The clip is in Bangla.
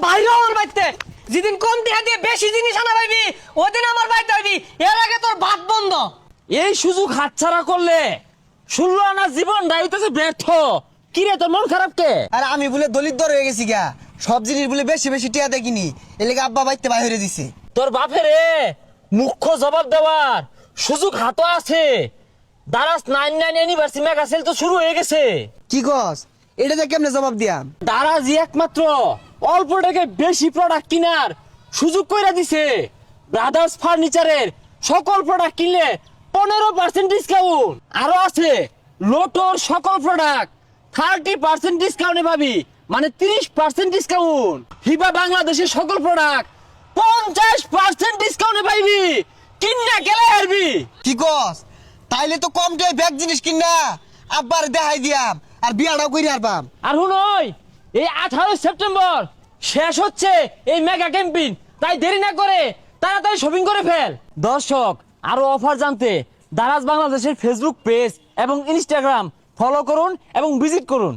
বাইরে আমার বাইতে যেদিন কম টিহা দিয়ে বেশি জিনিস আনা পাইবি ওদিন আমার বাইতে হইবি, এর আগে তোর ভাত বন্ধ। এই সুযোগ হাতছাড়া করলে 16 আনা জীবন হইতেছে ব্যর্থ। কি রে, তোর মন খারাপ কে? আর আমি বলে দলিত হয়ে গেছি গা, সব জিনিস বলে বেশি বেশি টিয়া দেখিনি, এলাকা আব্বা বাইতে বাইরে দিছে। তোর বাপের মুখ্য জবাব দেওয়ার সুযোগ হাতে আছে। দারাস 99 অ্যানিভার্সারি মেগা সেল তো শুরু হয়ে গেছে। কি কস? এটাতে কেমনে জবাব দিয়াম? দারাজি একমাত্র অল্প টাকায় বেশি প্রোডাক্ট কিনার সুযোগ কইরা দিছে। ব্রাদার্স ফার্নিচারের সকল প্রোডাক্ট কিনলে 15% ডিসকাউন্ট। আরো আছে লোটোর সকল প্রোডাক্ট 30% ডিসকাউন্টে পাবি, মানে 30% ডিসকাউন্ট। হিবা বাংলাদেশের সকল প্রোডাক্ট 50% ডিসকাউন্টে পাইবি। কিন্না গেলে হারবি। কি কস? তাইলে তো কম টিয়া ব্যাগ জিনিস কিনা আব্বার দেখাই দিয়াম আর বিয়াটাও কইরা আরবাম। আর হুনই এই 18 সেপ্টেম্বর শেষ হচ্ছে এই মেগা ক্যাম্পেইন, তাই দেরি না করে তাড়াতাড়ি শপিং করে ফেল। দর্শক, আরো অফার জানতে দারাজ বাংলাদেশের ফেসবুক পেজ এবং ইনস্টাগ্রাম ফলো করুন এবং ভিজিট করুন।